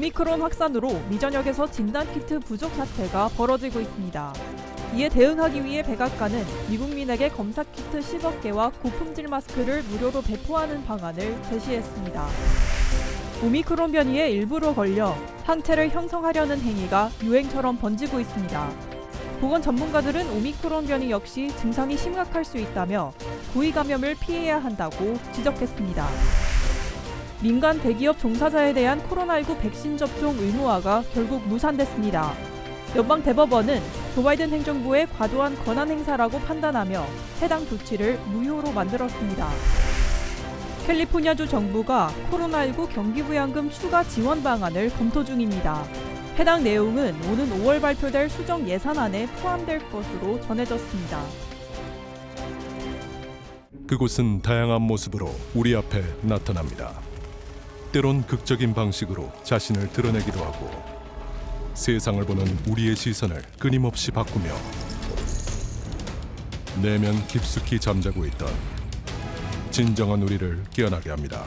오미크론 확산으로 미전역에서 진단키트 부족 사태가 벌어지고 있습니다. 이에 대응하기 위해 백악관은 미국민에게 검사키트 10억 개와 고품질 마스크를 무료로 배포하는 방안을 제시했습니다. 오미크론 변이에 일부러 걸려 항체를 형성하려는 행위가 유행처럼 번지고 있습니다. 보건 전문가들은 오미크론 변이 역시 증상이 심각할 수 있다며 고위 감염을 피해야 한다고 지적했습니다. 민간 대기업 종사자에 대한 코로나19 백신 접종 의무화가 결국 무산됐습니다. 연방대법원은 조 바이든 행정부의 과도한 권한 행사라고 판단하며 해당 조치를 무효로 만들었습니다. 캘리포니아주 정부가 코로나19 경기부양금 추가 지원 방안을 검토 중입니다. 해당 내용은 오는 5월 발표될 수정 예산안에 포함될 것으로 전해졌습니다. 그곳은 다양한 모습으로 우리 앞에 나타납니다. 때론 극적인 방식으로 자신을 드러내기도 하고 세상을 보는 우리의 시선을 끊임없이 바꾸며 내면 깊숙이 잠자고 있던 진정한 우리를 깨어나게 합니다.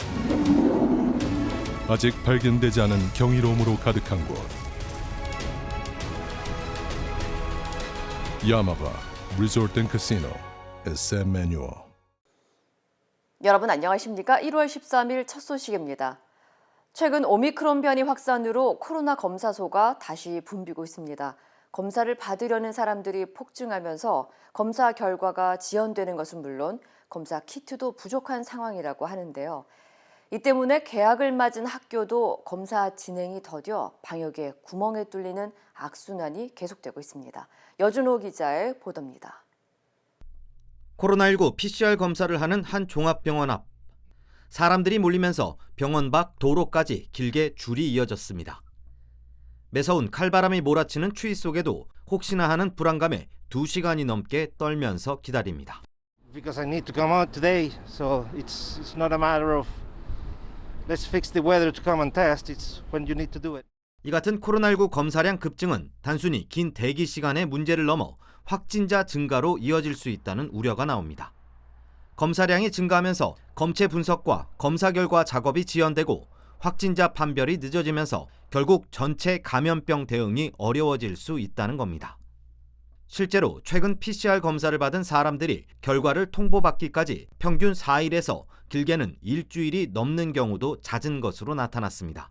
아직 발견되지 않은 경이로움으로 가득한 곳, 야마바 리조트 앤 카시노 SM 매뉴얼. 여러분 안녕하십니까? 1월 13일 첫 소식입니다. 최근 오미크론 변이 확산으로 코로나 검사소가 다시 붐비고 있습니다. 검사를 받으려는 사람들이 폭증하면서 검사 결과가 지연되는 것은 물론 검사 키트도 부족한 상황이라고 하는데요. 이 때문에 개학을 맞은 학교도 검사 진행이 더뎌 방역에 구멍에 뚫리는 악순환이 계속되고 있습니다. 여준호 기자의 보도입니다. 코로나19 PCR 검사를 하는 한 종합병원 앞. 사람들이 몰리면서 병원 밖 도로까지 길게 줄이 이어졌습니다. 매서운 칼바람이 몰아치는 추위 속에도 혹시나 하는 불안감에 2시간이 넘게 떨면서 기다립니다. Because I need to come out today, so it's not a matter of let's fix the weather to come and test. It's when you need to do it. 이 같은 코로나19 검사량 급증은 단순히 긴 대기 시간의 문제를 넘어 확진자 증가로 이어질 수 있다는 우려가 나옵니다. 검사량이 증가하면서 검체 분석과 검사 결과 작업이 지연되고 확진자 판별이 늦어지면서 결국 전체 감염병 대응이 어려워질 수 있다는 겁니다. 실제로 최근 PCR 검사를 받은 사람들이 결과를 통보받기까지 평균 4일에서 길게는 일주일이 넘는 경우도 잦은 것으로 나타났습니다.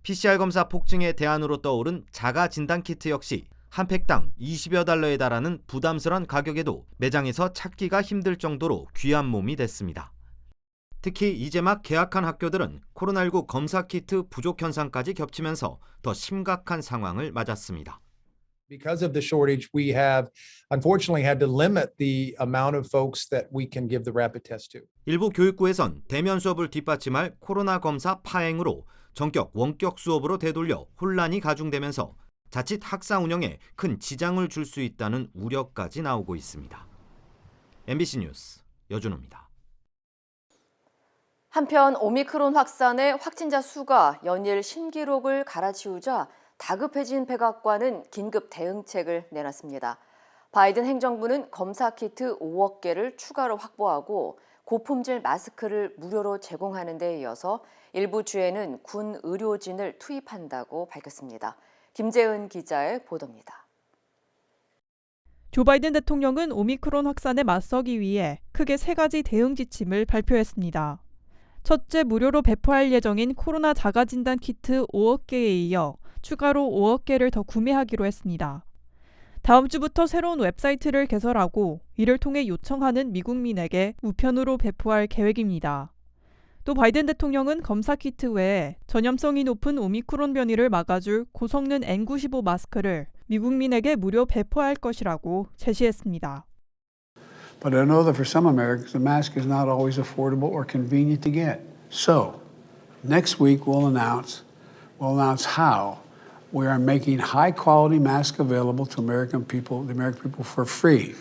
PCR 검사 폭증의 대안으로 떠오른 자가 진단키트 역시 한 팩당 20여 달러에 달하는 부담스러운 가격에도 매장에서 찾기가 힘들 정도로 귀한 몸이 됐습니다. 특히 이제 막 개학한 학교들은 코로나19 검사 키트 부족 현상까지 겹치면서 더 심각한 상황을 맞았습니다. Because of the shortage, we have unfortunately had to limit the amount of folks that we can give the rapid test to. 일부 교육부에선 대면 수업을 뒷받침할 코로나 검사 파행으로 전격 원격 수업으로 되돌려 혼란이 가중되면서 자칫 학사 운영에 큰 지장을 줄 수 있다는 우려까지 나오고 있습니다. MBC 뉴스 여준호입니다. 한편 오미크론 확산에 확진자 수가 연일 신기록을 갈아치우자 다급해진 백악관은 긴급 대응책을 내놨습니다. 바이든 행정부는 검사 키트 5억 개를 추가로 확보하고 고품질 마스크를 무료로 제공하는 데 이어서 일부 주에는 군 의료진을 투입한다고 밝혔습니다. 김재은 기자의 보도입니다. 조 바이든 대통령은 오미크론 확산에 맞서기 위해 크게 3가지 대응 지침을 발표했습니다. 첫째, 무료로 배포할 예정인 코로나 자가진단 키트 5억 개에 이어 추가로 5억 개를 더 구매하기로 했습니다. 다음 주부터 새로운 웹사이트를 개설하고 이를 통해 요청하는 미국민에게 우편으로 배포할 계획입니다. 또 바이든 대통령은 검사 키트 외에 전염성이 높은 오미크론 변이를 막아줄 고성능 N95 마스크를 미국민에게 무료 배포할 것이라고 제시했습니다. But I know that for some Americans, the mask is not always affordable or convenient to get. So, next week we'll announce how we are making high-quality masks available to the American people for free.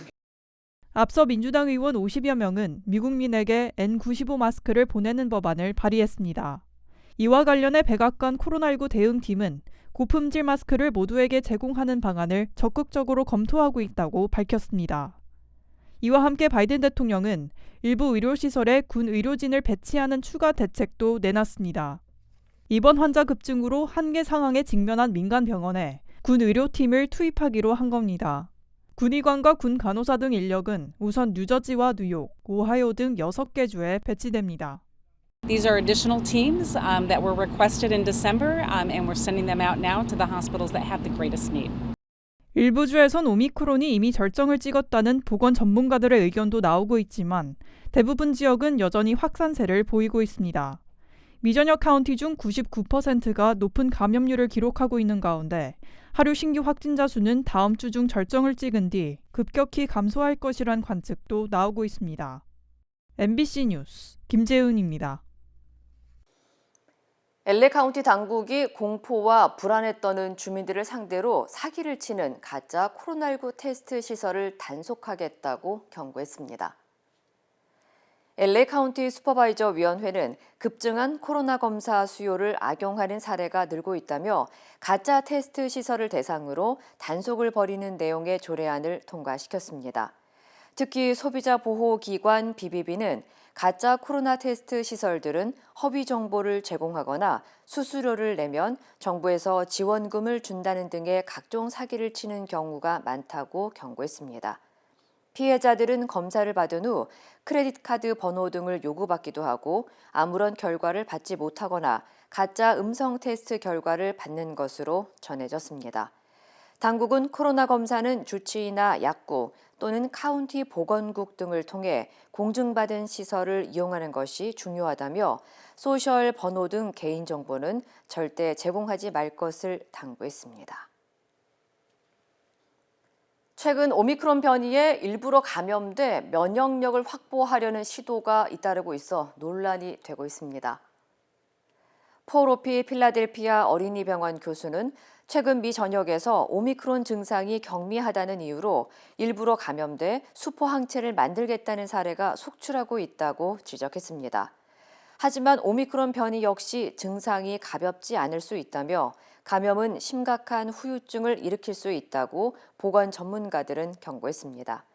앞서 민주당 의원 50여 명은 미국민에게 N95 마스크를 보내는 법안을 발의했습니다. 이와 관련해 백악관 코로나19 대응팀은 고품질 마스크를 모두에게 제공하는 방안을 적극적으로 검토하고 있다고 밝혔습니다. 이와 함께 바이든 대통령은 일부 의료시설에 군 의료진을 배치하는 추가 대책도 내놨습니다. 이번 환자 급증으로 한계 상황에 직면한 민간 병원에 군 의료팀을 투입하기로 한 겁니다. 군의관과 군 간호사 등 인력은 우선 뉴저지와 뉴욕, 오하이오 등 6개 주에 배치됩니다. These are additional teams that were requested in December, and we're sending them out now to the hospitals that have the greatest need. 일부 주에선 오미크론이 이미 절정을 찍었다는 보건 전문가들의 의견도 나오고 있지만 대부분 지역은 여전히 확산세를 보이고 있습니다. 미전역 카운티 중 99%가 높은 감염률을 기록하고 있는 가운데 하루 신규 확진자 수는 다음 주 중 절정을 찍은 뒤 급격히 감소할 것이란 관측도 나오고 있습니다. MBC 뉴스 김재은입니다. LA 카운티 당국이 공포와 불안에 떠는 주민들을 상대로 사기를 치는 가짜 코로나19 테스트 시설을 단속하겠다고 경고했습니다. LA 카운티 슈퍼바이저 위원회는 급증한 코로나 검사 수요를 악용하는 사례가 늘고 있다며 가짜 테스트 시설을 대상으로 단속을 벌이는 내용의 조례안을 통과시켰습니다. 특히 소비자보호기관 BBB는 가짜 코로나 테스트 시설들은 허위 정보를 제공하거나 수수료를 내면 정부에서 지원금을 준다는 등의 각종 사기를 치는 경우가 많다고 경고했습니다. 피해자들은 검사를 받은 후 크레딧 카드 번호 등을 요구받기도 하고 아무런 결과를 받지 못하거나 가짜 음성 테스트 결과를 받는 것으로 전해졌습니다. 당국은 코로나 검사는 주치의나 약국 또는 카운티 보건국 등을 통해 공증받은 시설을 이용하는 것이 중요하다며 소셜 번호 등 개인정보는 절대 제공하지 말 것을 당부했습니다. 최근 오미크론 변이에 일부러 감염돼 면역력을 확보하려는 시도가 잇따르고 있어 논란이 되고 있습니다. 폴 오피 필라델피아 어린이병원 교수는 최근 미 전역에서 오미크론 증상이 경미하다는 이유로 일부러 감염돼 수포 항체를 만들겠다는 사례가 속출하고 있다고 지적했습니다. 하지만 오미크론 변이 역시 증상이 가볍지 않을 수 있다며 감염은 심각한 후유증을 일으킬 수 있다고 보건 전문가들은 경고했습니다.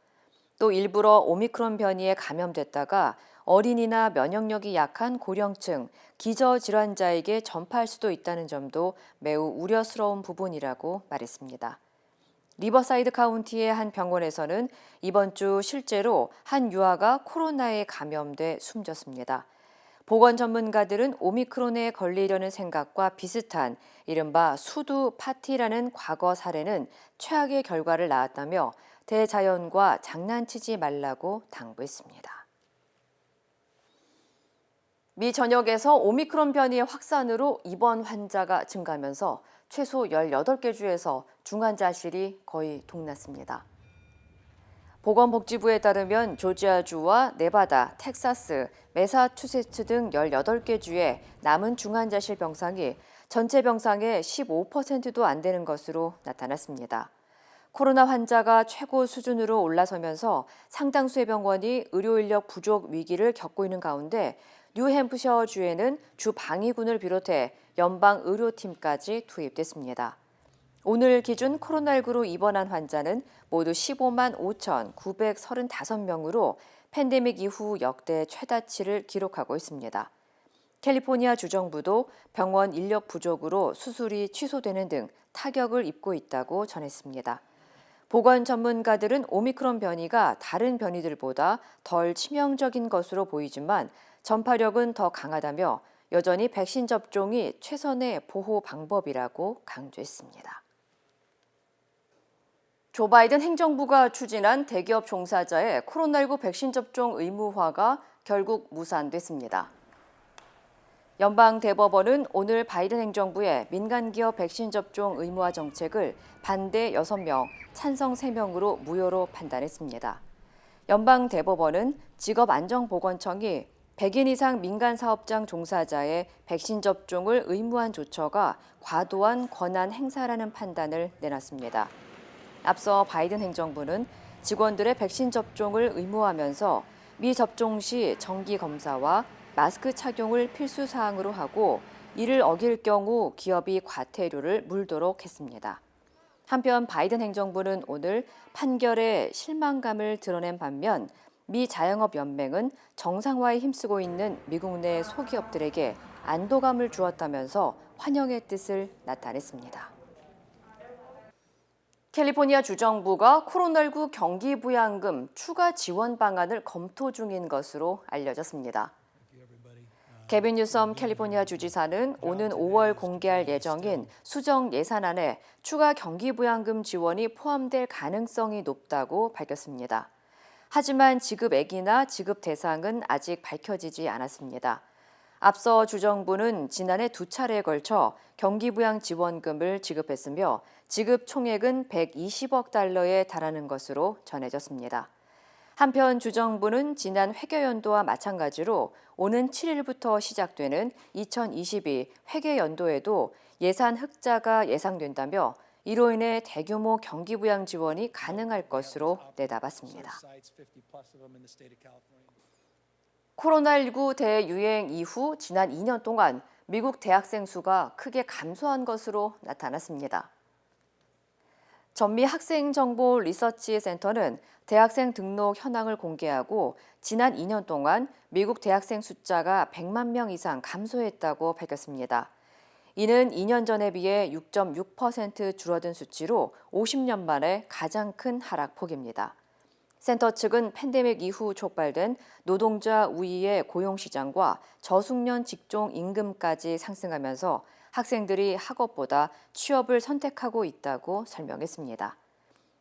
또 일부러 오미크론 변이에 감염됐다가 어린이나 면역력이 약한 고령층, 기저질환자에게 전파할 수도 있다는 점도 매우 우려스러운 부분이라고 말했습니다. 리버사이드 카운티의 한 병원에서는 이번 주 실제로 한 유아가 코로나에 감염돼 숨졌습니다. 보건 전문가들은 오미크론에 걸리려는 생각과 비슷한 이른바 수두 파티라는 과거 사례는 최악의 결과를 낳았다며 대자연과 장난치지 말라고 당부했습니다. 미 전역에서 오미크론 변이의 확산으로 입원 환자가 증가하면서 최소 18개 주에서 중환자실이 거의 동났습니다. 보건복지부에 따르면 조지아주와 네바다, 텍사스, 매사추세츠 등 18개 주의 남은 중환자실 병상이 전체 병상의 15%도 안 되는 것으로 나타났습니다. 코로나 환자가 최고 수준으로 올라서면서 상당수의 병원이 의료 인력 부족 위기를 겪고 있는 가운데 뉴햄프셔주에는 주 방위군을 비롯해 연방 의료팀까지 투입됐습니다. 오늘 기준 코로나19로 입원한 환자는 모두 15만 5,935명으로 팬데믹 이후 역대 최다치를 기록하고 있습니다. 캘리포니아 주정부도 병원 인력 부족으로 수술이 취소되는 등 타격을 입고 있다고 전했습니다. 보건 전문가들은 오미크론 변이가 다른 변이들보다 덜 치명적인 것으로 보이지만 전파력은 더 강하다며 여전히 백신 접종이 최선의 보호 방법이라고 강조했습니다. 조 바이든 행정부가 추진한 대기업 종사자의 코로나19 백신 접종 의무화가 결국 무산됐습니다. 연방대법원은 오늘 바이든 행정부의 민간기업 백신 접종 의무화 정책을 반대 6명, 찬성 3명으로 무효로 판단했습니다. 연방대법원은 직업안정보건청이 100인 이상 민간사업장 종사자의 백신 접종을 의무한 조처가 과도한 권한 행사라는 판단을 내놨습니다. 앞서 바이든 행정부는 직원들의 백신 접종을 의무화하면서 미접종 시 정기검사와 마스크 착용을 필수 사항으로 하고 이를 어길 경우 기업이 과태료를 물도록 했습니다. 한편 바이든 행정부는 오늘 판결에 실망감을 드러낸 반면 미 자영업연맹은 정상화에 힘쓰고 있는 미국 내 소기업들에게 안도감을 주었다면서 환영의 뜻을 나타냈습니다. 캘리포니아 주정부가 코로나19 경기 부양금 추가 지원 방안을 검토 중인 것으로 알려졌습니다. 개빈 뉴섬 캘리포니아 주지사는 오는 5월 공개할 예정인 수정 예산안에 추가 경기 부양금 지원이 포함될 가능성이 높다고 밝혔습니다. 하지만 지급액이나 지급 대상은 아직 밝혀지지 않았습니다. 앞서 주정부는 지난해 2차례에 걸쳐 경기부양 지원금을 지급했으며 지급 총액은 120억 달러에 달하는 것으로 전해졌습니다. 한편 주정부는 지난 회계연도와 마찬가지로 오는 7일부터 시작되는 2022 회계연도에도 예산 흑자가 예상된다며 이로 인해 대규모 경기부양 지원이 가능할 것으로 내다봤습니다. 코로나19 대유행 이후 지난 2년 동안 미국 대학생 수가 크게 감소한 것으로 나타났습니다. 전미 학생정보 리서치 센터는 대학생 등록 현황을 공개하고 지난 2년 동안 미국 대학생 숫자가 100만 명 이상 감소했다고 밝혔습니다. 이는 2년 전에 비해 6.6% 줄어든 수치로 50년 만에 가장 큰 하락폭입니다. 센터 측은 팬데믹 이후 촉발된 노동자 우위의 고용시장과 저숙련 직종 임금까지 상승하면서 학생들이 학업보다 취업을 선택하고 있다고 설명했습니다.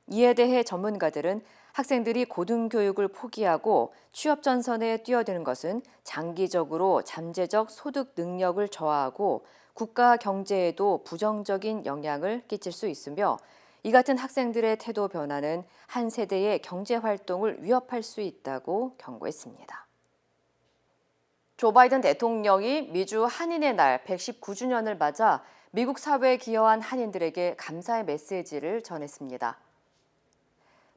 이에 대해 전문가들은 학생들이 고등교육을 포기하고 취업 전선에 뛰어드는 것은 장기적으로 잠재적 소득 능력을 저하하고 국가 경제에도 부정적인 영향을 끼칠 수 있으며 이 같은 학생들의 태도 변화는 한 세대의 경제 활동을 위협할 수 있다고 경고했습니다. 조 바이든 대통령이 미주 한인의 날 119주년을 맞아 미국 사회에 기여한 한인들에게 감사의 메시지를 전했습니다.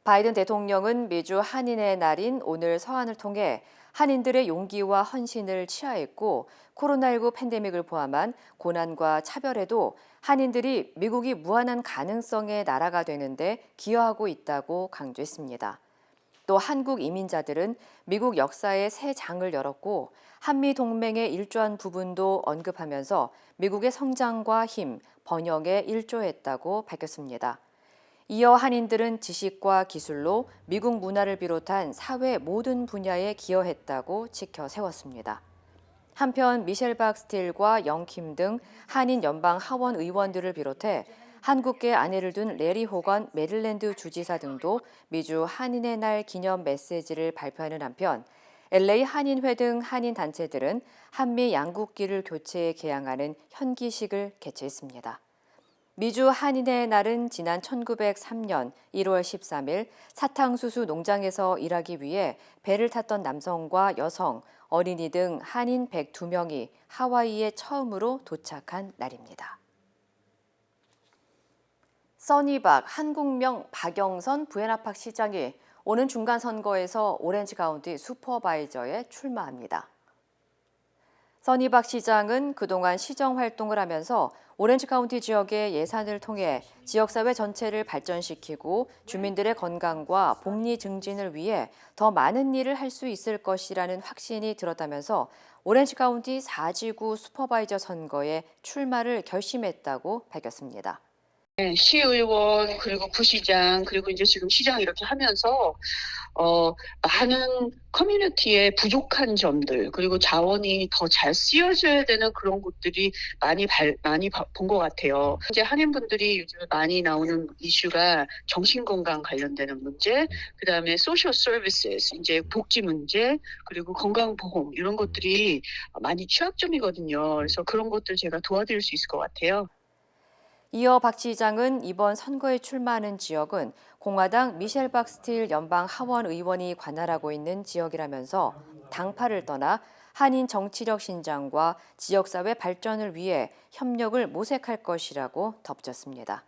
바이든 대통령은 미주 한인의 날인 오늘 서한을 통해 한인들의 용기와 헌신을 치하했고 코로나19 팬데믹을 포함한 고난과 차별에도 한인들이 미국이 무한한 가능성의 나라가 되는데 기여하고 있다고 강조했습니다. 또 한국 이민자들은 미국 역사의 새 장을 열었고 한미 동맹의 일조한 부분도 언급하면서 미국의 성장과 힘, 번영에 일조했다고 밝혔습니다. 이어 한인들은 지식과 기술로 미국 문화를 비롯한 사회 모든 분야에 기여했다고 지켜 세웠습니다. 한편 미셸 박스틸과 영킴 등 한인 연방 하원 의원들을 비롯해 한국계 아내를 둔 레리 호건 메릴랜드 주지사 등도 미주 한인의 날 기념 메시지를 발표하는 한편 LA 한인회 등 한인 단체들은 한미 양국기를 교체해 개항하는 현기식을 개최했습니다. 미주 한인의 날은 지난 1903년 1월 13일 사탕수수 농장에서 일하기 위해 배를 탔던 남성과 여성, 어린이 등 한인 102명이 하와이에 처음으로 도착한 날입니다. 써니박 한국명 박영선 부에나팍 시장이 오는 중간선거에서 오렌지 카운티 슈퍼바이저에 출마합니다. 써니박 시장은 그동안 시정 활동을 하면서 오렌지 카운티 지역의 예산을 통해 지역사회 전체를 발전시키고 주민들의 건강과 복리 증진을 위해 더 많은 일을 할 수 있을 것이라는 확신이 들었다면서 오렌지 카운티 4지구 슈퍼바이저 선거에 출마를 결심했다고 밝혔습니다. 시의원 그리고 부시장 그리고 이제 지금 시장 이렇게 하면서 많은 커뮤니티의 부족한 점들 그리고 자원이 더 잘 쓰여져야 되는 그런 곳들이 많이 본 것 같아요. 이제 한인분들이 요즘 많이 나오는 이슈가 정신건강 관련되는 문제, 그다음에 소셜 서비스, 이제 복지 문제, 그리고 건강보험 이런 것들이 많이 취약점이거든요. 그래서 그런 것들 제가 도와드릴 수 있을 것 같아요. 이어 박 시장은 이번 선거에 출마하는 지역은 공화당 미셸 박스틸 연방 하원 의원이 관할하고 있는 지역이라면서 당파를 떠나 한인 정치력 신장과 지역사회 발전을 위해 협력을 모색할 것이라고 덧붙였습니다.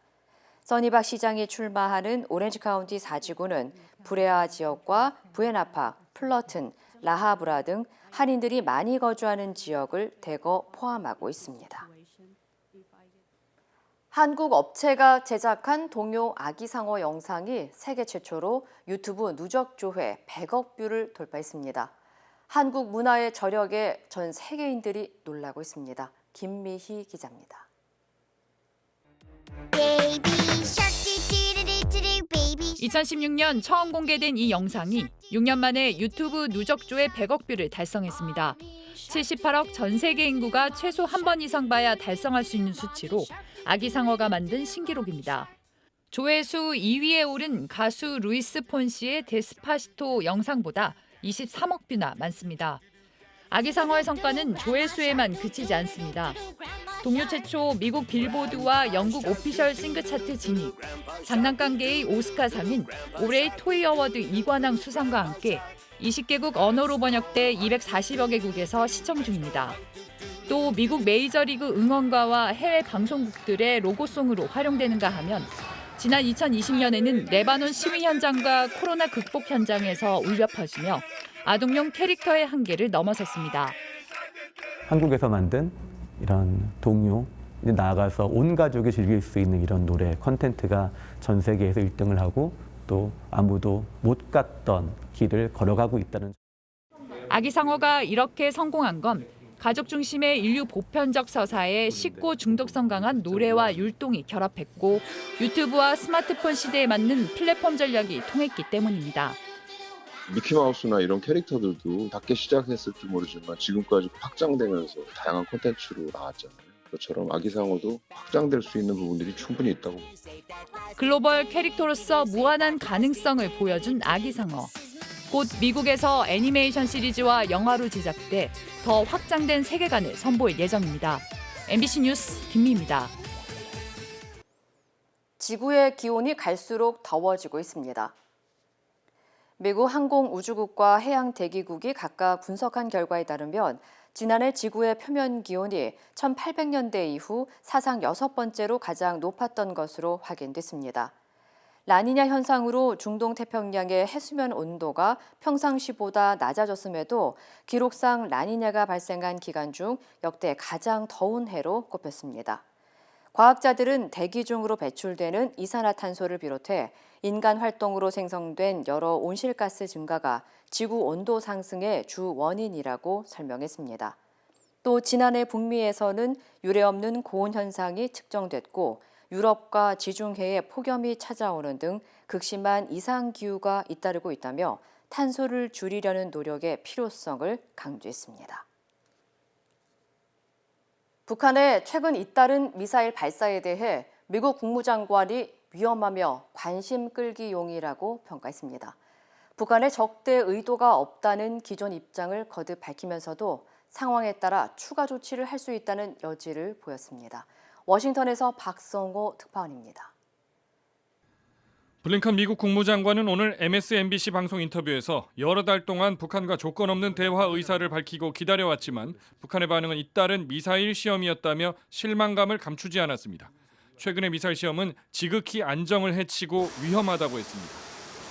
써니박 시장이 출마하는 오렌지 카운티 4지구는 브레아 지역과 부에나팍, 플러튼, 라하브라 등 한인들이 많이 거주하는 지역을 대거 포함하고 있습니다. 한국 업체가 제작한 동요 아기상어 영상이 세계 최초로 유튜브 누적 조회 100억 뷰를 돌파했습니다. 한국 문화의 저력에 전 세계인들이 놀라고 있습니다. 김미희 기자입니다. 2016년 처음 공개된 이 영상이 6년 만에 유튜브 누적 조회 100억 뷰를 달성했습니다. 78억 전 세계 인구가 최소 한 번 이상 봐야 달성할 수 있는 수치로 아기상어가 만든 신기록입니다. 조회수 2위에 오른 가수 루이스 폰시의 데스파시토 영상보다 23억 뷰나 많습니다. 아기상어의 성과는 조회수에만 그치지 않습니다. 동요 최초 미국 빌보드와 영국 오피셜 싱글 차트 진입, 장난감계의 오스카상은 올해의 토이 어워드 이관왕 수상과 함께 20개국 언어로 번역돼 240여 개국에서 시청 중입니다. 또 미국 메이저리그 응원가와 해외 방송국들의 로고송으로 활용되는가 하면 지난 2020년에는 레바논 시위 현장과 코로나 극복 현장에서 울려 퍼지며 아동용 캐릭터의 한계를 넘어섰습니다. 한국에서 만든 이런 동요, 나아가서 온 가족이 즐길 수 있는 이런 노래 콘텐츠가 전 세계에서 1등을 하고 또 아무도 못 갔던 길을 걸어가고 있다는. 아기상어가 이렇게 성공한 건 가족 중심의 인류 보편적 서사에 쉽고 중독성 강한 노래와 율동이 결합했고 유튜브와 스마트폰 시대에 맞는 플랫폼 전략이 통했기 때문입니다. 미키마우스나 이런 캐릭터들도 작게 시작했을지 모르지만 지금까지 확장되면서 다양한 콘텐츠로 나왔잖아요. 그것처럼 아기상어도 확장될 수 있는 부분들이 충분히 있다고. 글로벌 캐릭터로서 무한한 가능성을 보여준 아기상어. 곧 미국에서 애니메이션 시리즈와 영화로 제작돼 더 확장된 세계관을 선보일 예정입니다. MBC 뉴스 김미희입니다. 지구의 기온이 갈수록 더워지고 있습니다. 미국 항공우주국과 해양대기국이 각각 분석한 결과에 따르면 지난해 지구의 표면 기온이 1800년대 이후 사상 6번째로 가장 높았던 것으로 확인됐습니다. 라니냐 현상으로 중동 태평양의 해수면 온도가 평상시보다 낮아졌음에도 기록상 라니냐가 발생한 기간 중 역대 가장 더운 해로 꼽혔습니다. 과학자들은 대기 중으로 배출되는 이산화탄소를 비롯해 인간 활동으로 생성된 여러 온실가스 증가가 지구 온도 상승의 주 원인이라고 설명했습니다. 또 지난해 북미에서는 유례없는 고온 현상이 측정됐고 유럽과 지중해에 폭염이 찾아오는 등 극심한 이상기후가 잇따르고 있다며 탄소를 줄이려는 노력의 필요성을 강조했습니다. 북한의 최근 잇따른 미사일 발사에 대해 미국 국무장관이 위험하며 관심 끌기용이라고 평가했습니다. 북한의 적대 의도가 없다는 기존 입장을 거듭 밝히면서도 상황에 따라 추가 조치를 할 수 있다는 여지를 보였습니다. 워싱턴에서 박성호 특파원입니다. 블링컨 미국 국무장관은 오늘 MSNBC 방송 인터뷰에서 여러 달 동안 북한과 조건 없는 대화 의사를 밝히고 기다려왔지만 북한의 반응은 잇따른 미사일 시험이었다며 실망감을 감추지 않았습니다. 최근의 미사일 시험은 지극히 안정을 해치고 위험하다고 했습니다.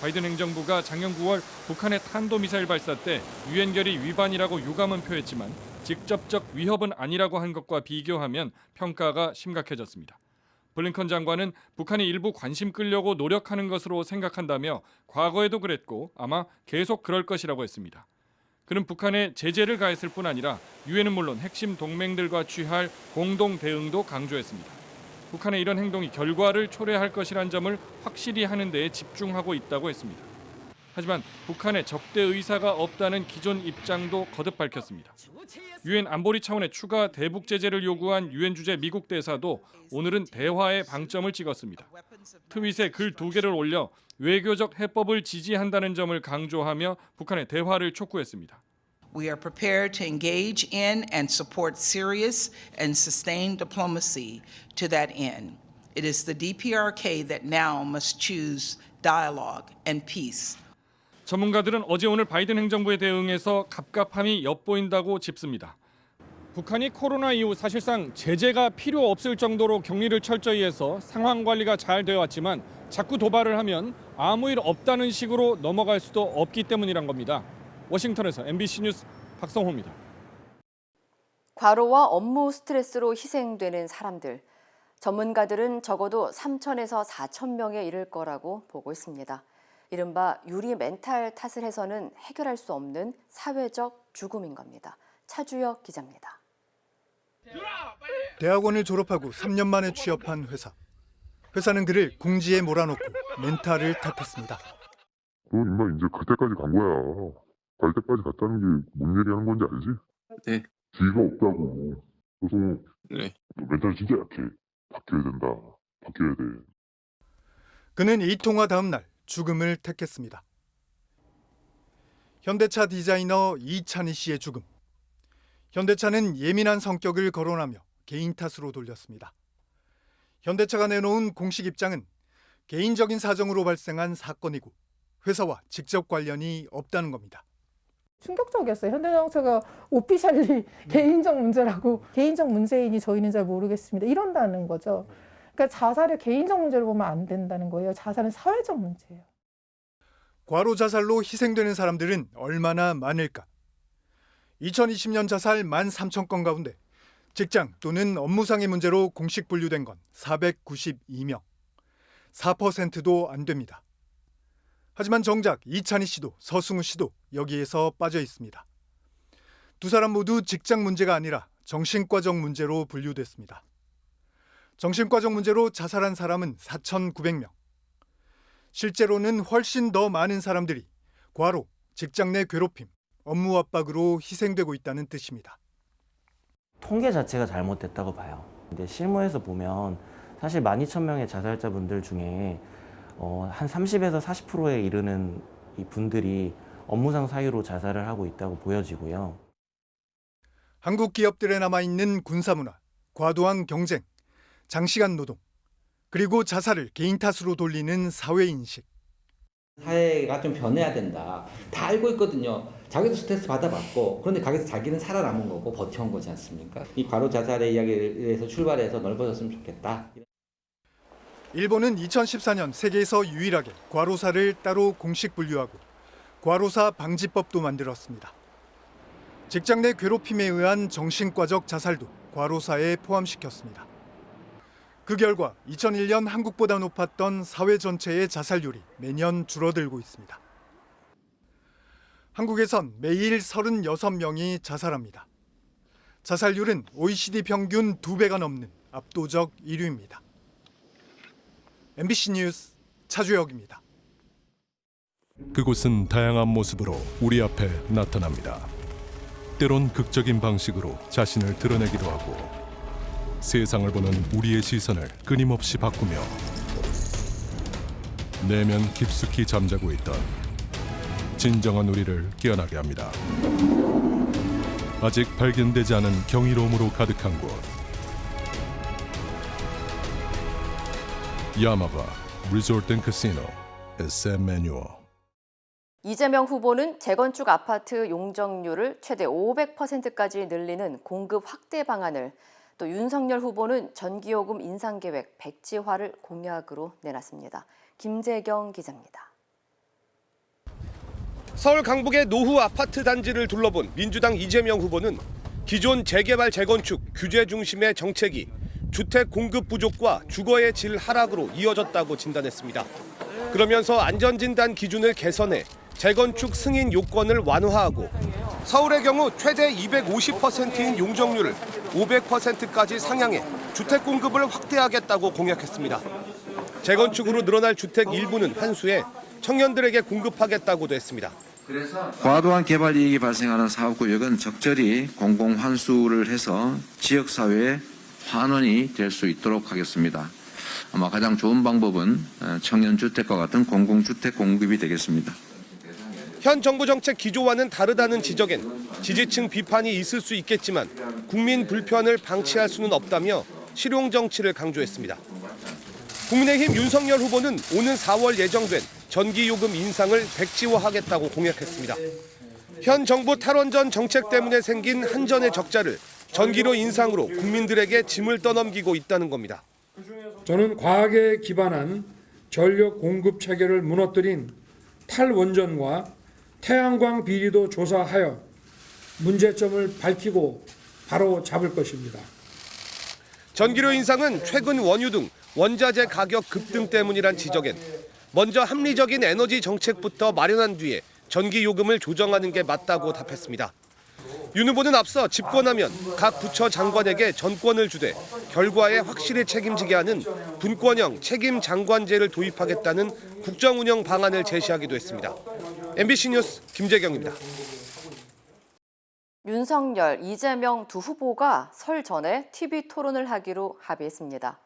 바이든 행정부가 작년 9월 북한의 탄도미사일 발사 때 유엔 결의 위반이라고 유감은 표했지만 직접적 위협은 아니라고 한 것과 비교하면 평가가 심각해졌습니다. 블링컨 장관은 북한이 일부 관심 끌려고 노력하는 것으로 생각한다며 과거에도 그랬고 아마 계속 그럴 것이라고 했습니다. 그는 북한에 제재를 가했을 뿐 아니라 유엔은 물론 핵심 동맹들과 취할 공동 대응도 강조했습니다. 북한의 이런 행동이 결과를 초래할 것이란 점을 확실히 하는 데에 집중하고 있다고 했습니다. 하지만 북한의 적대 의사가 없다는 기존 입장도 거듭 밝혔습니다. 유엔 안보리 차원의 추가 대북 제재를 요구한 유엔 주재 미국 대사도 오늘은 대화에 방점을 찍었습니다. 트윗에 글 2개를 올려 외교적 해법을 지지한다는 점을 강조하며 북한의 대화를 촉구했습니다. We are prepared to engage in and support serious and sustained diplomacy to that end. It is the DPRK that now must choose dialogue and peace. 전문가들은 어제 오늘 바이든 행정부의 대응에서 갑갑함이 엿보인다고 짚습니다. 북한이 코로나 이후 사실상 제재가 필요 없을 정도로 격리를 철저히 해서 상황 관리가 잘 되어 왔지만 자꾸 도발을 하면 아무 일 없다는 식으로 넘어갈 수도 없기 때문이란 겁니다. 워싱턴에서 MBC 뉴스 박성호입니다. 과로와 업무 스트레스로 희생되는 사람들. 전문가들은 적어도 3,000에서 4,000명에 이를 거라고 보고 있습니다. 이른바 유리 멘탈 탓을 해서는 해결할 수 없는 사회적 죽음인 겁니다. 차주혁 기자입니다. 대학원을 졸업하고 3년 만에 취업한 회사. 회사는 그를 공지에 몰아넣고 멘탈을 탓했습니다. 너 임마 이제 그때까지 간 거야. 갈 때까지 갔다는 게 뭔 얘기 하는 건지 알지? 네. 기회가 없다고. 그래서 네. 너 멘탈 진짜 약해. 바뀌어야 된다. 바뀌어야 돼. 그는 이 통화 다음 날 죽음을 택했습니다. 현대차 디자이너 이찬희 씨의 죽음. 현대차는 예민한 성격을 거론하며 개인 탓으로 돌렸습니다. 현대차가 내놓은 공식 입장은 개인적인 사정으로 발생한 사건이고 회사와 직접 관련이 없다는 겁니다. 충격적이었어요. 현대자동차가 오피셜리 개인적 문제라고. 개인적 문제인이 저희는 잘 모르겠습니다. 이런다는 거죠. 그러니까 자살을 개인적 문제로 보면 안 된다는 거예요. 자살은 사회적 문제예요. 과로 자살로 희생되는 사람들은 얼마나 많을까? 2020년 자살 13,000건 가운데 직장 또는 업무상의 문제로 공식 분류된 건 492명. 4%도 안 됩니다. 하지만 정작 이찬희 씨도 서승우 씨도 여기에서 빠져 있습니다. 두 사람 모두 직장 문제가 아니라 정신과적 문제로 분류됐습니다. 정신과적 문제로 자살한 사람은 4,900명. 실제로는 훨씬 더 많은 사람들이 과로, 직장 내 괴롭힘, 업무 압박으로 희생되고 있다는 뜻입니다. 통계 자체가 잘못됐다고 봐요. 근데 실무에서 보면 사실 12,000명의 자살자분들 중에 한 30에서 40%에 이르는 이 분들이 업무상 사유로 자살을 하고 있다고 보여지고요. 한국 기업들에 남아있는 군사문화, 과도한 경쟁, 장시간 노동, 그리고 자살을 개인 탓으로 돌리는 사회인식. 사회가 좀 변해야 된다. 다 알고 있거든요. 자기도 스트레스 받아봤고 그런데 거기서 자기는 살아남은 거고 버텨온 거지 않습니까? 이 과로 자살의 이야기에서 출발해서 넓어졌으면 좋겠다. 일본은 2014년 세계에서 유일하게 과로사를 따로 공식 분류하고 과로사 방지법도 만들었습니다. 직장 내 괴롭힘에 의한 정신과적 자살도 과로사에 포함시켰습니다. 그 결과 2001년 한국보다 높았던 사회 전체의 자살률이 매년 줄어들고 있습니다. 한국에선 매일 36명이 자살합니다. 자살률은 OECD 평균 2배가 넘는 압도적 1위입니다. MBC 뉴스 차주혁입니다. 그곳은 다양한 모습으로 우리 앞에 나타납니다. 때론 극적인 방식으로 자신을 드러내기도 하고 세상을 보는 우리의 시선을 끊임없이 바꾸며 내면 깊숙이 잠자고 있던 진정한 우리를 깨어나게 합니다. 아직 발견되지 않은 경이로움으로 가득한 곳. 야마바 리조트 앤 카시노 SM 매뉴얼. 이재명 후보는 재건축 아파트 용적률을 최대 500%까지 늘리는 공급 확대 방안을, 또 윤석열 후보는 전기요금 인상 계획 백지화를 공약으로 내놨습니다. 김재경 기자입니다. 서울 강북의 노후 아파트 단지를 둘러본 민주당 이재명 후보는 기존 재개발 재건축 규제 중심의 정책이 주택 공급 부족과 주거의 질 하락으로 이어졌다고 진단했습니다. 그러면서 안전진단 기준을 개선해 재건축 승인 요건을 완화하고 서울의 경우 최대 250%인 용적률을 500%까지 상향해 주택 공급을 확대하겠다고 공약했습니다. 재건축으로 늘어날 주택 일부는 한수에 청년들에게 공급하겠다고도 했습니다. 과도한 개발 이익이 발생하는 사업구역은 적절히 공공환수를 해서 지역사회의 환원이 될 수 있도록 하겠습니다. 아마 가장 좋은 방법은 청년주택과 같은 공공주택 공급이 되겠습니다. 현 정부 정책 기조와는 다르다는 지적엔 지지층 비판이 있을 수 있겠지만 국민 불편을 방치할 수는 없다며 실용 정치를 강조했습니다. 국민의힘 윤석열 후보는 오는 4월 예정된 전기요금 인상을 백지화하겠다고 공약했습니다. 현 정부 탈원전 정책 때문에 생긴 한전의 적자를 전기료 인상으로 국민들에게 짐을 떠넘기고 있다는 겁니다. 저는 과학에 기반한 전력 공급 체계를 무너뜨린 탈원전과 태양광 비리도 조사하여 문제점을 밝히고 바로 잡을 것입니다. 전기료 인상은 최근 원유 등 원자재 가격 급등 때문이란 지적엔 먼저 합리적인 에너지 정책부터 마련한 뒤에 전기 요금을 조정하는 게 맞다고 답했습니다. 윤 후보는 앞서 집권하면 각 부처 장관에게 전권을 주되 결과에 확실히 책임지게 하는 분권형 책임 장관제를 도입하겠다는 국정 운영 방안을 제시하기도 했습니다. MBC 뉴스 김재경입니다. 윤석열, 이재명 두 후보가 설 전에 TV 토론을 하기로 합의했습니다.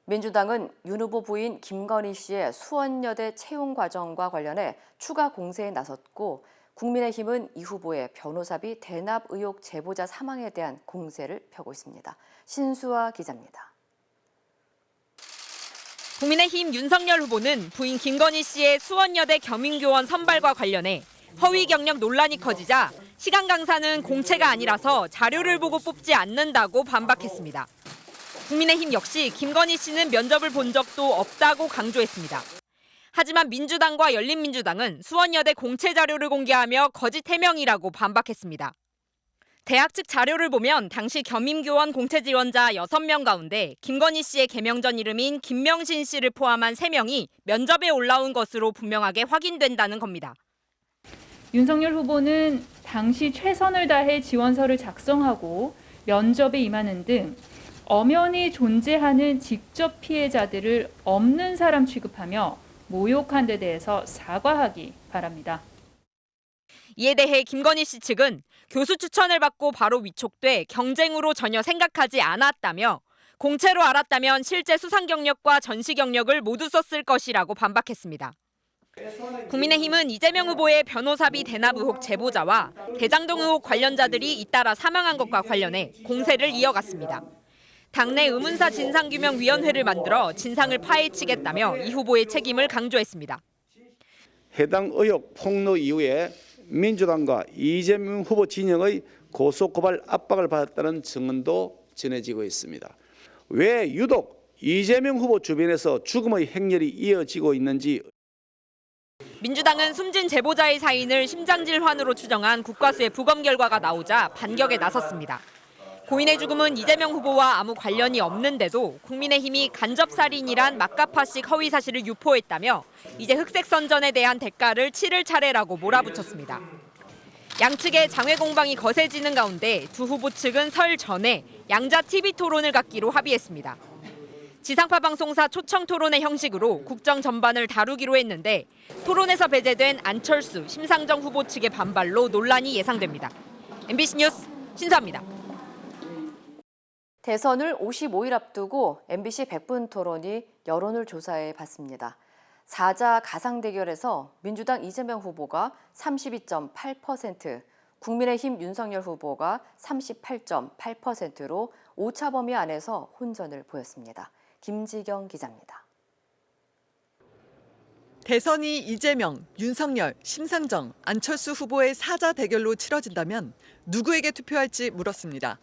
민주당은 윤 후보 부인 김건희 씨의 수원여대 채용 과정과 관련해 추가 공세에 나섰고, 국민의힘은 이 후보의 변호사비 대납 의혹 제보자 사망에 대한 공세를 펴고 있습니다. 신수아 기자입니다. 국민의힘 윤석열 후보는 부인 김건희 씨의 수원여대 겸임교원 선발과 관련해 허위 경력 논란이 커지자 시간 강사는 공채가 아니라서 자료를 보고 뽑지 않는다고 반박했습니다. 국민의힘 역시 김건희 씨는 면접을 본 적도 없다고 강조했습니다. 하지만 민주당과 열린민주당은 수원여대 공채 자료를 공개하며 거짓 해명이라고 반박했습니다. 대학 측 자료를 보면 당시 겸임교원 공채 지원자 6명 가운데 김건희 씨의 개명전 이름인 김명신 씨를 포함한 3명이 면접에 올라온 것으로 분명하게 확인된다는 겁니다. 윤석열 후보는 당시 최선을 다해 지원서를 작성하고 면접에 임하는 등 엄연히 존재하는 직접 피해자들을 없는 사람 취급하며 모욕한 데 대해서 사과하기 바랍니다. 이에 대해 김건희 씨 측은 교수 추천을 받고 바로 위촉돼 경쟁으로 전혀 생각하지 않았다며 공채로 알았다면 실제 수상 경력과 전시 경력을 모두 썼을 것이라고 반박했습니다. 국민의힘은 이재명 후보의 변호사비 대납 의혹 제보자와 대장동 의혹 관련자들이 잇따라 사망한 것과 관련해 공세를 이어갔습니다. 당내 의문사 진상규명위원회를 만들어 진상을 파헤치겠다며 이 후보의 책임을 강조했습니다. 해당 의혹 폭로 이후에 민주당과 이재명 후보 진영의 고소고발 압박을 받았다는 증언도 전해지고 있습니다. 왜 유독 이재명 후보 주변에서 죽음의 행렬이 이어지고 있는지. 민주당은 숨진 제보자의 사인을 심장질환으로 추정한 국과수의 부검 결과가 나오자 반격에 나섰습니다. 고인의 죽음은 이재명 후보와 아무 관련이 없는데도 국민의힘이 간접살인이란 막가파식 허위 사실을 유포했다며 이제 흑색 선전에 대한 대가를 치를 차례라고 몰아붙였습니다. 양측의 장외 공방이 거세지는 가운데 두 후보 측은 설 전에 양자 TV 토론을 갖기로 합의했습니다. 지상파 방송사 초청 토론의 형식으로 국정 전반을 다루기로 했는데 토론에서 배제된 안철수, 심상정 후보 측의 반발로 논란이 예상됩니다. MBC 뉴스 신수아입니다. 대선을 55일 앞두고 MBC 100분 토론이 여론을 조사해 봤습니다. 사자 가상 대결에서 민주당 이재명 후보가 32.8%, 국민의힘 윤석열 후보가 38.8%로 오차 범위 안에서 혼전을 보였습니다. 김지경 기자입니다. 대선이 이재명, 윤석열, 심상정, 안철수 후보의 사자 대결로 치러진다면 누구에게 투표할지 물었습니다.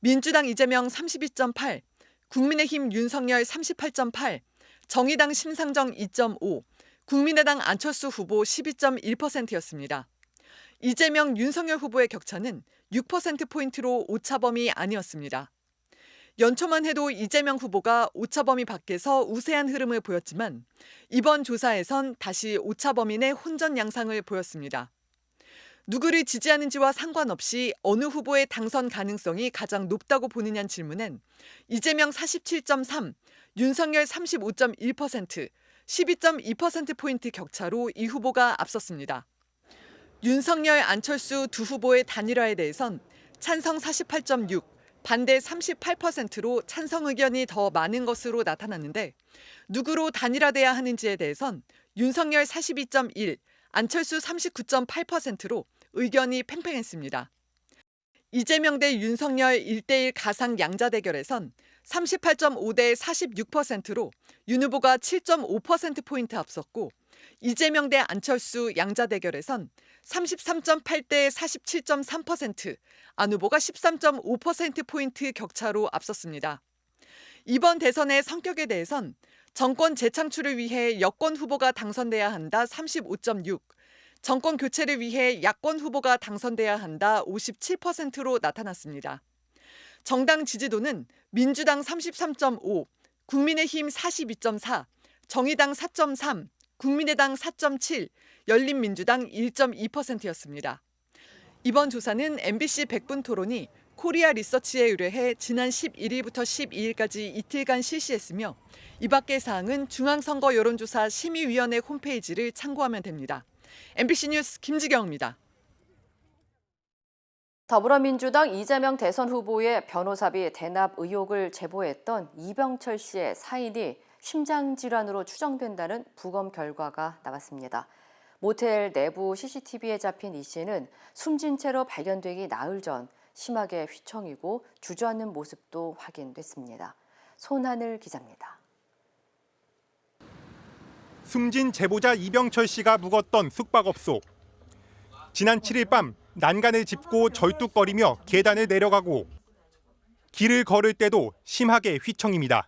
민주당 이재명 32.8, 국민의힘 윤석열 38.8, 정의당 심상정 2.5, 국민의당 안철수 후보 12.1%였습니다. 이재명, 윤석열 후보의 격차는 6%포인트로 오차범위 아니었습니다. 연초만 해도 이재명 후보가 오차범위 밖에서 우세한 흐름을 보였지만 이번 조사에선 다시 오차범위 내 혼전 양상을 보였습니다. 누구를 지지하는지와 상관없이 어느 후보의 당선 가능성이 가장 높다고 보느냐는 질문엔 이재명 47.3, 윤석열 35.1%, 12.2%포인트 격차로 이 후보가 앞섰습니다. 윤석열, 안철수 두 후보의 단일화에 대해선 찬성 48.6, 반대 38%로 찬성 의견이 더 많은 것으로 나타났는데 누구로 단일화돼야 하는지에 대해선 윤석열 42.1, 안철수 39.8%로 의견이 팽팽했습니다. 이재명 대 윤석열 1대1 가상 양자 대결에선 38.5 대 46%로 윤 후보가 7.5%포인트 앞섰고 이재명 대 안철수 양자 대결에선 33.8 대 47.3%, 안 후보가 13.5%포인트 격차로 앞섰습니다. 이번 대선의 성격에 대해선 정권 재창출을 위해 여권 후보가 당선돼야 한다 35.6, 정권 교체를 위해 야권 후보가 당선돼야 한다 57%로 나타났습니다. 정당 지지도는 민주당 33.5, 국민의힘 42.4, 정의당 4.3, 국민의당 4.7, 열린민주당 1.2%였습니다. 이번 조사는 MBC 100분 토론이 코리아 리서치에 의뢰해 지난 11일부터 12일까지 이틀간 실시했으며 이 밖의 사항은 중앙선거 여론조사 심의위원회 홈페이지를 참고하면 됩니다. MBC 뉴스 김지경입니다. 더불어민주당 이재명 대선 후보의 변호사비 대납 의혹을 제보했던 이병철 씨의 사인이 심장질환으로 추정된다는 부검 결과가 나왔습니다. 모텔 내부 CCTV에 잡힌 이 씨는 숨진 채로 발견되기 나흘 전 심하게 휘청이고 주저앉는 모습도 확인됐습니다. 손하늘 기자입니다. 숨진 제보자 이병철 씨가 묵었던 숙박업소. 지난 7일 밤 난간을 짚고 절뚝거리며 계단을 내려가고 길을 걸을 때도 심하게 휘청입니다.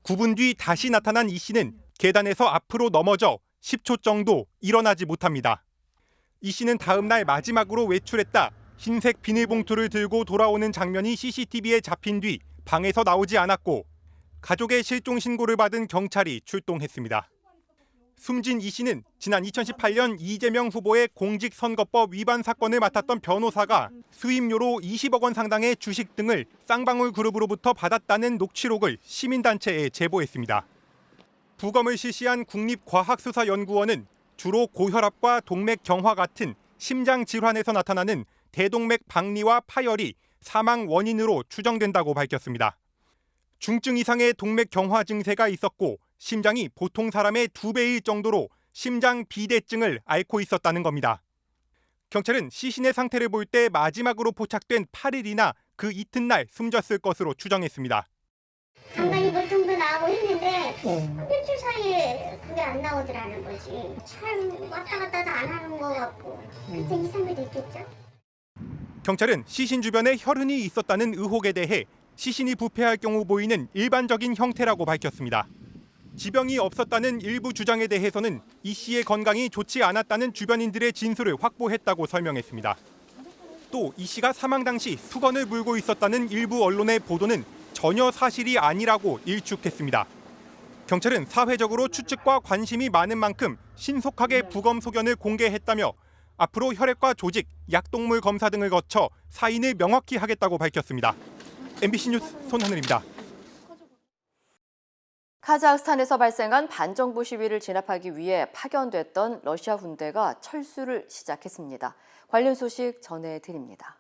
9분 뒤 다시 나타난 이 씨는 계단에서 앞으로 넘어져 10초 정도 일어나지 못합니다. 이 씨는 다음 날 마지막으로 외출했다 흰색 비닐봉투를 들고 돌아오는 장면이 CCTV에 잡힌 뒤 방에서 나오지 않았고 가족의 실종 신고를 받은 경찰이 출동했습니다. 숨진 이 씨는 지난 2018년 이재명 후보의 공직선거법 위반 사건을 맡았던 변호사가 수임료로 20억 원 상당의 주식 등을 쌍방울 그룹으로부터 받았다는 녹취록을 시민단체에 제보했습니다. 부검을 실시한 국립과학수사연구원은 주로 고혈압과 동맥경화 같은 심장 질환에서 나타나는 대동맥 박리와 파열이 사망 원인으로 추정된다고 밝혔습니다. 중증 이상의 동맥경화 증세가 있었고 심장이 보통 사람의 2배일 정도로 심장 비대증을 앓고 있었다는 겁니다. 경찰은 시신의 상태를 볼 때 마지막으로 포착된 8일이나 그 이튿날 숨졌을 것으로 추정했습니다. 상당히 물통도 나오고 했는데 일주일 사이에 그게 안 나오더라는 거지. 잘 왔다 갔다도 안 하는 거 같고 그때 이상도 있겠죠. 경찰은 시신 주변에 혈흔이 있었다는 의혹에 대해 시신이 부패할 경우 보이는 일반적인 형태라고 밝혔습니다. 지병이 없었다는 일부 주장에 대해서는 이 씨의 건강이 좋지 않았다는 주변인들의 진술을 확보했다고 설명했습니다. 또 이 씨가 사망 당시 수건을 물고 있었다는 일부 언론의 보도는 전혀 사실이 아니라고 일축했습니다. 경찰은 사회적으로 추측과 관심이 많은 만큼 신속하게 부검 소견을 공개했다며 앞으로 혈액과 조직, 약동물 검사 등을 거쳐 사인을 명확히 하겠다고 밝혔습니다. MBC 뉴스 손하늘입니다. 카자흐스탄에서 발생한 반정부 시위를 진압하기 위해 파견됐던 러시아 군대가 철수를 시작했습니다. 관련 소식 전해드립니다.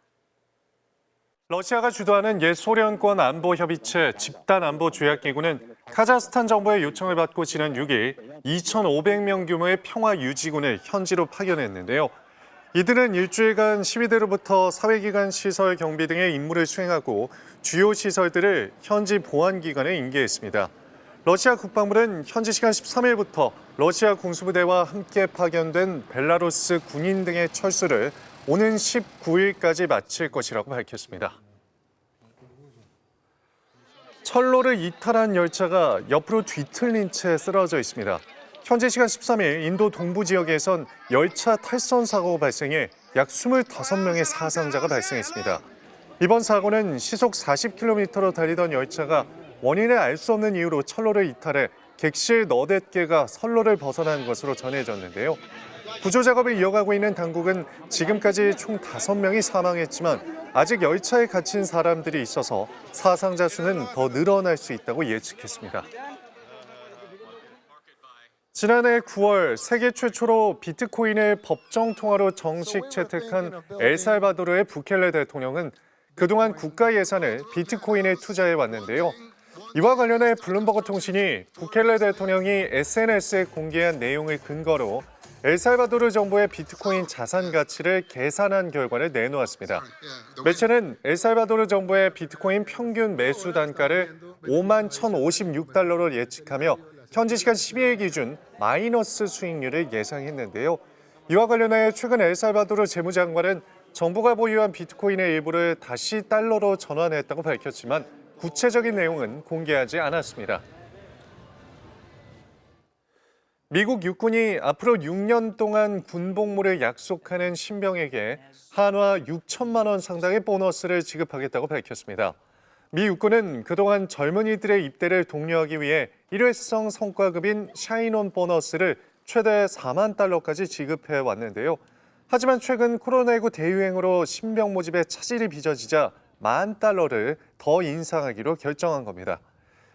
러시아가 주도하는 옛 소련권 안보협의체 집단안보조약기구는 카자흐스탄 정부의 요청을 받고 지난 6일 2,500명 규모의 평화유지군을 현지로 파견했는데요. 이들은 일주일간 시위대로부터 사회기관 시설 경비 등의 임무를 수행하고 주요 시설들을 현지 보안기관에 인계했습니다. 러시아 국방부는 현지 시간 13일부터 러시아 군수부대와 함께 파견된 벨라루스 군인 등의 철수를 오는 19일까지 마칠 것이라고 밝혔습니다. 철로를 이탈한 열차가 옆으로 뒤틀린 채 쓰러져 있습니다. 현지 시간 13일 인도 동부 지역에선 열차 탈선 사고가 발생해 약 25명의 사상자가 발생했습니다. 이번 사고는 시속 40km로 달리던 열차가 원인을 알 수 없는 이유로 철로를 이탈해 객실 너댓 개가 선로를 벗어난 것으로 전해졌는데요. 구조 작업을 이어가고 있는 당국은 지금까지 총 5명이 사망했지만 아직 열차에 갇힌 사람들이 있어서 사상자 수는 더 늘어날 수 있다고 예측했습니다. 지난해 9월 세계 최초로 비트코인을 법정 통화로 정식 채택한 엘살바도르의 부켈레 대통령은 그동안 국가 예산을 비트코인에 투자해 왔는데요. 이와 관련해 블룸버그 통신이 부켈레 대통령이 SNS에 공개한 내용을 근거로 엘살바도르 정부의 비트코인 자산 가치를 계산한 결과를 내놓았습니다. 매체는 엘살바도르 정부의 비트코인 평균 매수 단가를 5만 1,056달러로 예측하며 현지 시간 12일 기준 마이너스 수익률을 예상했는데요. 이와 관련해 최근 엘살바도르 재무장관은 정부가 보유한 비트코인의 일부를 다시 달러로 전환했다고 밝혔지만 구체적인 내용은 공개하지 않았습니다. 미국 육군이 앞으로 6년 동안 군복무를 약속하는 신병에게 한화 6천만 원 상당의 보너스를 지급하겠다고 밝혔습니다. 미 육군은 그동안 젊은이들의 입대를 독려하기 위해 일회성 성과급인 샤인온 보너스를 최대 4만 달러까지 지급해 왔는데요. 하지만 최근 코로나19 대유행으로 신병 모집에 차질이 빚어지자 10,000달러를 더 인상하기로 결정한 겁니다.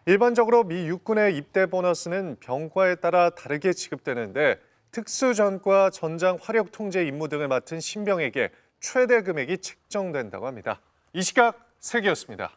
일반적으로 미 육군의 입대 보너스는 병과에 따라 다르게 지급되는데 특수전과 전장 화력 통제 임무 등을 맡은 신병에게 최대 금액이 책정된다고 합니다. 이 시각 세계였습니다.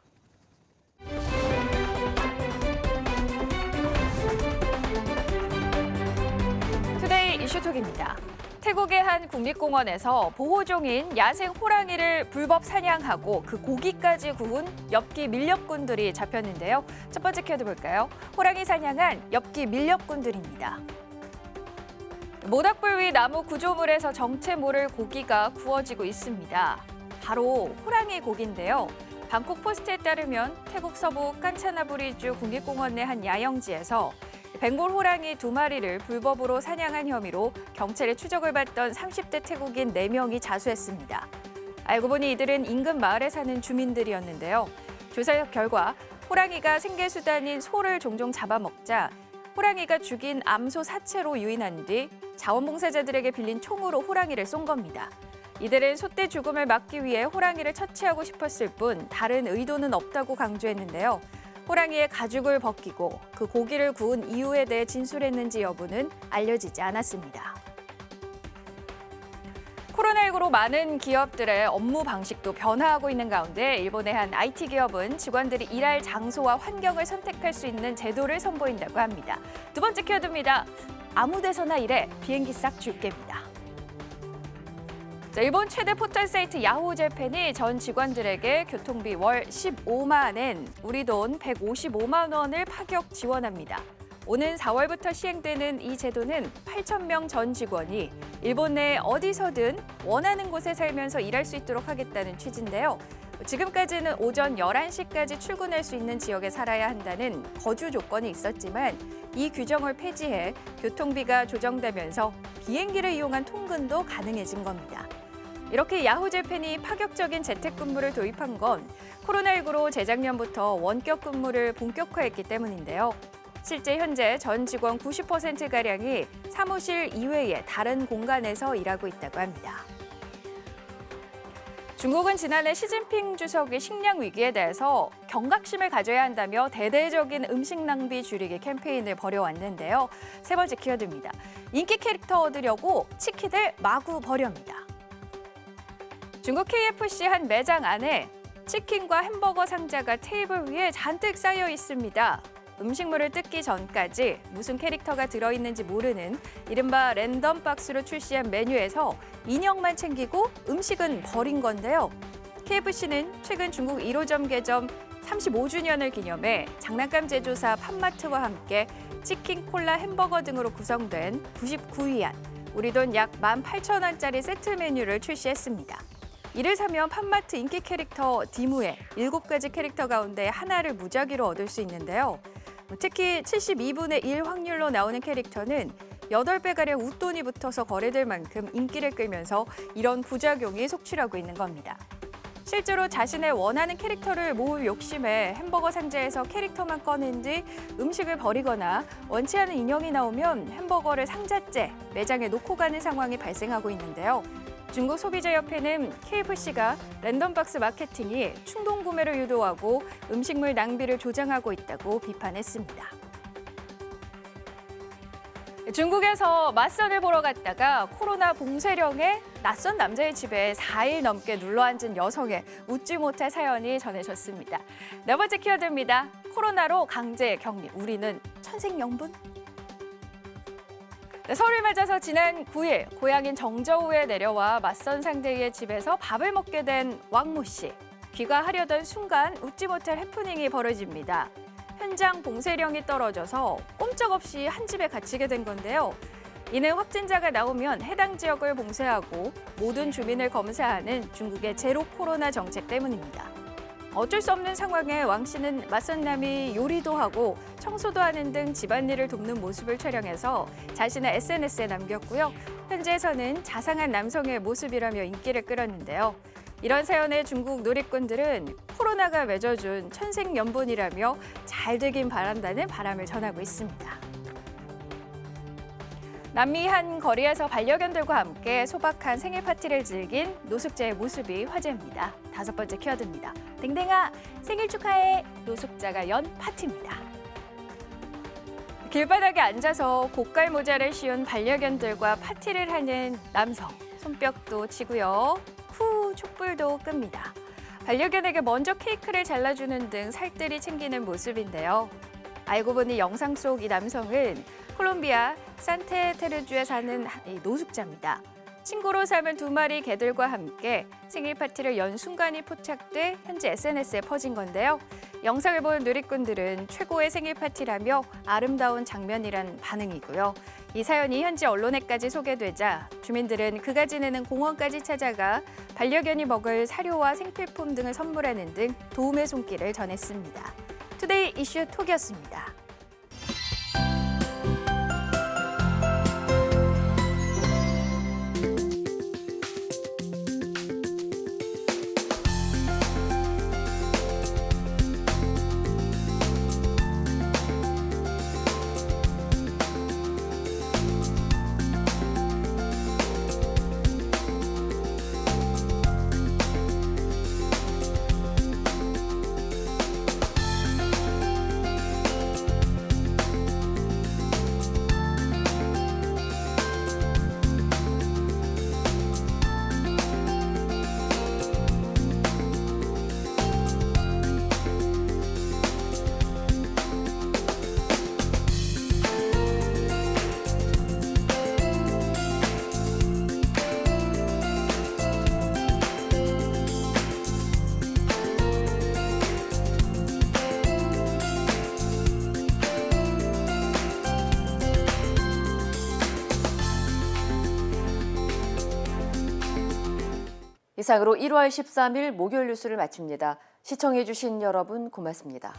투데이 이슈톡입니다. 태국의 한 국립공원에서 보호종인 야생 호랑이를 불법 사냥하고 그 고기까지 구운 엽기 밀렵꾼들이 잡혔는데요. 첫 번째 키워드 볼까요? 호랑이 사냥한 엽기 밀렵꾼들입니다. 모닥불 위 나무 구조물에서 정체 모를 고기가 구워지고 있습니다. 바로 호랑이 고기인데요. 방콕 포스트에 따르면 태국 서부 깐차나부리주 국립공원 내 한 야영지에서 벵골 호랑이 2마리를 불법으로 사냥한 혐의로 경찰의 추적을 받던 30대 태국인 4명이 자수했습니다. 알고 보니 이들은 인근 마을에 사는 주민들이었는데요. 조사 결과 호랑이가 생계수단인 소를 종종 잡아먹자 호랑이가 죽인 암소 사체로 유인한 뒤 자원봉사자들에게 빌린 총으로 호랑이를 쏜 겁니다. 이들은 소떼 죽음을 막기 위해 호랑이를 처치하고 싶었을 뿐 다른 의도는 없다고 강조했는데요. 호랑이의 가죽을 벗기고 그 고기를 구운 이유에 대해 진술했는지 여부는 알려지지 않았습니다. 코로나19로 많은 기업들의 업무 방식도 변화하고 있는 가운데 일본의 한 IT 기업은 직원들이 일할 장소와 환경을 선택할 수 있는 제도를 선보인다고 합니다. 두 번째 키워드입니다. 아무 데서나 일해 비행기 싹 줄게입니다. 일본 최대 포털 사이트 야후재팬이 전 직원들에게 교통비 월 15만 엔, 우리 돈 155만 원을 파격 지원합니다. 오는 4월부터 시행되는 이 제도는 8,000명 전 직원이 일본 내 어디서든 원하는 곳에 살면서 일할 수 있도록 하겠다는 취지인데요. 지금까지는 오전 11시까지 출근할 수 있는 지역에 살아야 한다는 거주 조건이 있었지만 이 규정을 폐지해 교통비가 조정되면서 비행기를 이용한 통근도 가능해진 겁니다. 이렇게 야후재팬이 파격적인 재택근무를 도입한 건 코로나19로 재작년부터 원격 근무를 본격화했기 때문인데요. 실제 현재 전 직원 90%가량이 사무실 이외의 다른 공간에서 일하고 있다고 합니다. 중국은 지난해 시진핑 주석의 식량 위기에 대해서 경각심을 가져야 한다며 대대적인 음식 낭비 줄이기 캠페인을 벌여왔는데요. 세 번째 키워드입니다. 인기 캐릭터 얻으려고 치킨을 마구 버려입니다. 중국 KFC 한 매장 안에 치킨과 햄버거 상자가 테이블 위에 잔뜩 쌓여 있습니다. 음식물을 뜯기 전까지 무슨 캐릭터가 들어있는지 모르는 이른바 랜덤 박스로 출시한 메뉴에서 인형만 챙기고 음식은 버린 건데요. KFC는 최근 중국 1호점 개점 35주년을 기념해 장난감 제조사 팜마트와 함께 치킨, 콜라, 햄버거 등으로 구성된 99위안, 우리 돈 약 18,000원짜리 세트 메뉴를 출시했습니다. 이를 사면 팜마트 인기 캐릭터 디무의 7가지 캐릭터 가운데 하나를 무작위로 얻을 수 있는데요. 특히 72분의 1 확률로 나오는 캐릭터는 8배가량 웃돈이 붙어서 거래될 만큼 인기를 끌면서 이런 부작용이 속출하고 있는 겁니다. 실제로 자신의 원하는 캐릭터를 모을 욕심에 햄버거 상자에서 캐릭터만 꺼낸 뒤 음식을 버리거나 원치 않은 인형이 나오면 햄버거를 상자째 매장에 놓고 가는 상황이 발생하고 있는데요. 중국 소비자협회는 KFC가 랜덤박스 마케팅이 충동 구매를 유도하고 음식물 낭비를 조장하고 있다고 비판했습니다. 중국에서 맞선을 보러 갔다가 코로나 봉쇄령에 낯선 남자의 집에 4일 넘게 눌러앉은 여성의 웃지 못할 사연이 전해졌습니다. 네 번째 키워드입니다. 코로나로 강제 격리, 우리는 천생연분? 설을 맞아서 지난 9일 고향인 정저우에 내려와 맞선 상대의 집에서 밥을 먹게 된 왕모 씨. 귀가하려던 순간 웃지 못할 해프닝이 벌어집니다. 현장 봉쇄령이 떨어져서 꼼짝없이 한 집에 갇히게 된 건데요. 이는 확진자가 나오면 해당 지역을 봉쇄하고 모든 주민을 검사하는 중국의 제로 코로나 정책 때문입니다. 어쩔 수 없는 상황에 왕 씨는 맞선 남이 요리도 하고 청소도 하는 등 집안일을 돕는 모습을 촬영해서 자신의 SNS에 남겼고요. 현지에서는 자상한 남성의 모습이라며 인기를 끌었는데요. 이런 사연에 중국 누리꾼들은 코로나가 맺어준 천생연분이라며 잘 되긴 바란다는 바람을 전하고 있습니다. 남미 한 거리에서 반려견들과 함께 소박한 생일 파티를 즐긴 노숙자의 모습이 화제입니다. 5번째 키워드입니다. 댕댕아, 생일 축하해. 노숙자가 연 파티입니다. 길바닥에 앉아서 고깔 모자를 씌운 반려견들과 파티를 하는 남성. 손뼉도 치고요. 후, 촛불도 끕니다. 반려견에게 먼저 케이크를 잘라주는 등 살뜰히 챙기는 모습인데요. 알고 보니 영상 속 이 남성은 콜롬비아 산테테르주에 사는 노숙자입니다. 친구로 살면 2마리 개들과 함께 생일 파티를 연 순간이 포착돼 현지 SNS에 퍼진 건데요. 영상을 본 누리꾼들은 최고의 생일 파티라며 아름다운 장면이란 반응이고요. 이 사연이 현지 언론에까지 소개되자 주민들은 그가 지내는 공원까지 찾아가 반려견이 먹을 사료와 생필품 등을 선물하는 등 도움의 손길을 전했습니다. 투데이 이슈 톡이었습니다. 이상으로 1월 13일 목요일 뉴스를 마칩니다. 시청해주신 여러분 고맙습니다.